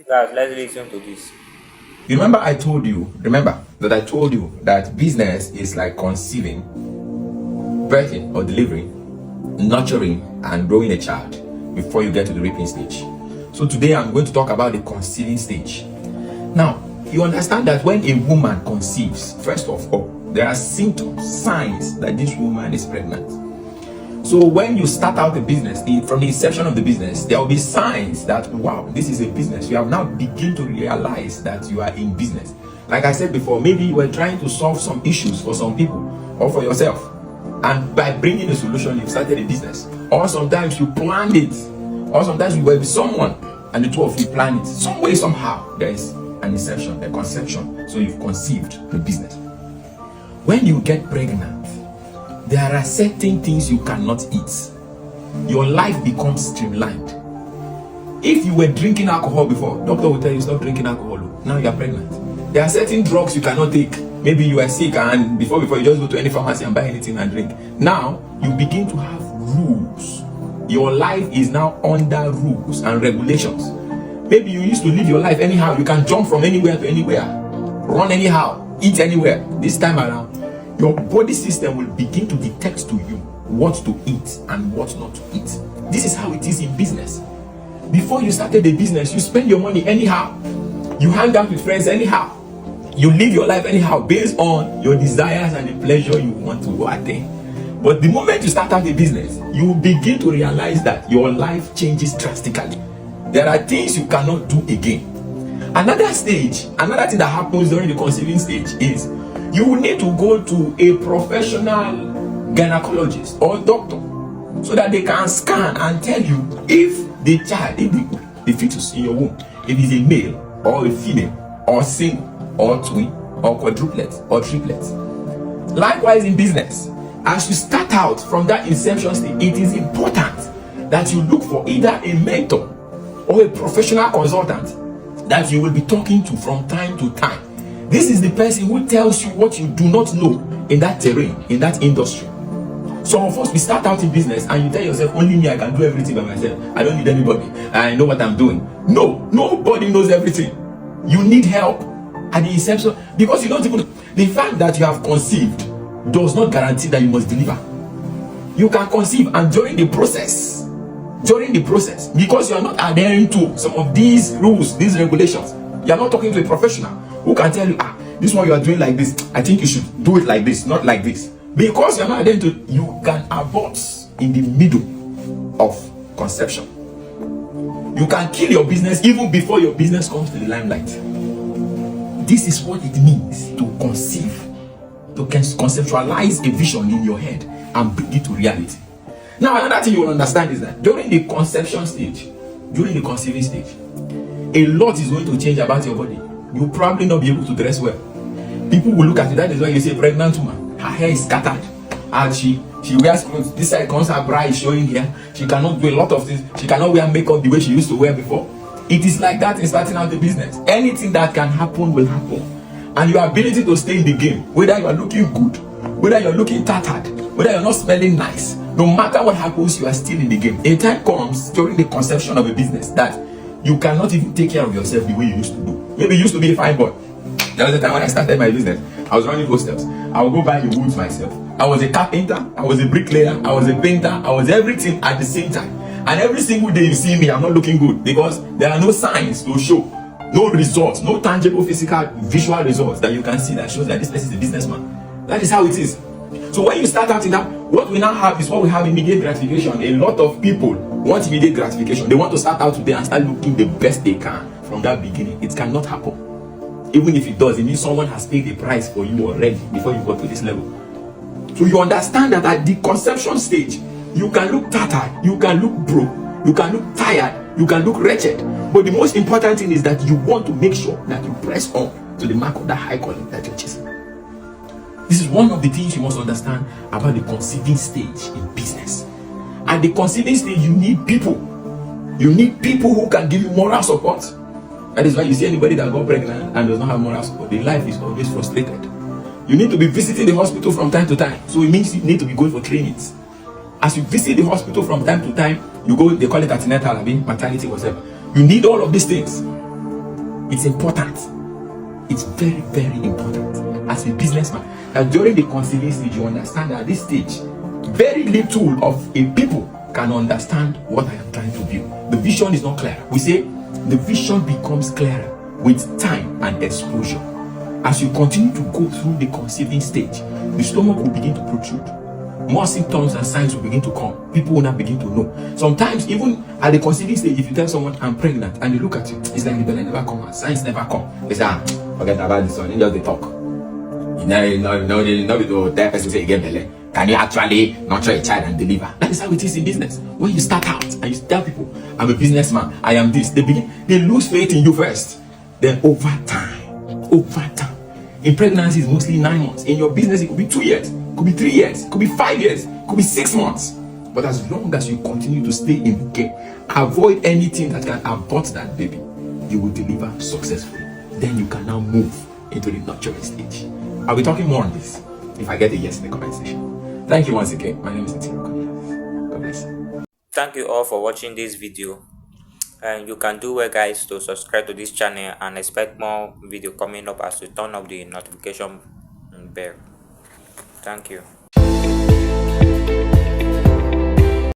Guys, let's listen to this. You remember that I told you that business is like conceiving, birthing or delivering, nurturing and growing a child before you get to the reaping stage. So today I'm going to talk about the conceiving stage. Now, you understand that when a woman conceives, first of all, there are symptoms, signs that this woman is pregnant. So when you start out the business, from the inception of the business, there will be signs that, wow, this is a business. You have now begin to realize that you are in business. Like I said before, maybe you were trying to solve some issues for some people or for yourself. And by bringing a solution, you started a business. Or sometimes you planned it. Or sometimes you were with someone and the two of you planned it. Some way, somehow, there is an inception, a conception. So you've conceived the business. When you get pregnant, there are certain things you cannot eat. Your life becomes streamlined. If you were drinking alcohol before, doctor will tell you stop drinking alcohol. Now you are pregnant. There are certain drugs you cannot take. Maybe you are sick and before you just go to any pharmacy and buy anything and drink. Now you begin to have rules. Your life is now under rules and regulations. Maybe you used to live your life anyhow. You can jump from anywhere to anywhere, run anyhow, eat anywhere. This time around, your body system will begin to detect to you what to eat and what not to eat. This is how it is in business. Before you started the business, you spend your money anyhow. You hang out with friends anyhow. You live your life anyhow based on your desires and the pleasure you want to attain. But the moment you start out a business, you begin to realize that your life changes drastically. There are things you cannot do again. Another thing that happens during the conceiving stage is you will need to go to a professional gynecologist or doctor so that they can scan and tell you if the child, if the fetus in your womb, if it's a male or a female or single or twin or quadruplet or triplet. Likewise in business, as you start out from that inception stage, it is important that you look for either a mentor or a professional consultant that you will be talking to from time to time. This is the person who tells you what you do not know in that terrain, in that industry. Some of us, we start out in business and you tell yourself, only me, I can do everything by myself. I don't need anybody. I know what I'm doing. No, nobody knows everything. You need help at the inception because you don't even, the fact that you have conceived does not guarantee that you must deliver. You can conceive and during the process, because you are not adhering to some of these rules, these regulations, you are not talking to a professional who can tell you, this one you are doing like this, I think you should do it like this, not like this. Because you're not adhering to, you can abort in the middle of conception. You can kill your business even before your business comes to the limelight. This is what it means to conceive, to conceptualize a vision in your head and bring it to reality. Now, another thing you will understand is that during the conception stage, during the conceiving stage, a lot is going to change about your body. You'll probably not be able to dress well. People will look at you. That is why you say pregnant woman. Her hair is scattered. And she wears clothes. This side comes her bra is showing here. She cannot do a lot of things. She cannot wear makeup the way she used to wear before. It is like that in starting out the business. Anything that can happen will happen. And your ability to stay in the game, whether you are looking good, whether you're looking tattered, whether you're not smelling nice, no matter what happens, you are still in the game. A time comes during the conception of a business that you cannot even take care of yourself the way you used to do. Maybe you used to be a fine boy. There was a time when I started my business, I was running hostels. I would go buy the woods myself. I was a carpenter, I was a bricklayer, I was a painter, I was everything at the same time. And every single day you see me, I'm not looking good because there are no signs to show, no results, no tangible physical, visual results that you can see that shows that this person is a businessman. That is how it is. So when you start out in that, what we now have is what we have immediate gratification. A lot of people want immediate gratification. They want to start out today and start looking the best they can from that beginning. It cannot happen. Even if it does, it means someone has paid the price for you already before you got to this level. So you understand that at the conception stage, you can look tattered, you can look broke, you can look tired, you can look wretched. But the most important thing is that you want to make sure that you press on to the mark of that high calling that you're chasing. This is one of the things you must understand about the conceiving stage in business. At the conceiving stage, you need people. You need people who can give you moral support. That is why you see anybody that got pregnant and does not have moral support, their life is always frustrated. You need to be visiting the hospital from time to time. So it means you need to be going for trainings. As you visit the hospital from time to time, you go, they call it antenatal, maternity, whatever. You need all of these things. It's important. It's very, very important as a businessman that during the conceiving stage, you understand that at this stage, very little of a people can understand what I am trying to build. The vision is not clear. We say the vision becomes clearer with time and exposure. As you continue to go through the conceiving stage, the stomach will begin to protrude. More symptoms and signs will begin to come. People will not begin to know. Sometimes, even at the conceiving stage, if you tell someone I'm pregnant and they look at you, it's like the belly never come and signs never come. They say, forget about this one, they just they talk. You know, that person say you get belly. Can you actually nurture a child and deliver? That is how it is in business. When you start out and you tell people, I'm a businessman, I am this, they lose faith in you first. Then over time, in pregnancy is mostly 9 months. In your business, it could be 2 years, it could be 3 years, it could be 5 years, it could be 6 months. But as long as you continue to stay in the game, avoid anything that can abort that baby, you will deliver successfully. Then you can now move into the nurturing stage. I'll be talking more on this if I get a yes in the comment section. Thank you once again. My name is Ntiro. God bless. Thank you all for watching this video, and you can do well guys to subscribe to this channel and expect more video coming up as we turn up the notification bell. Thank you.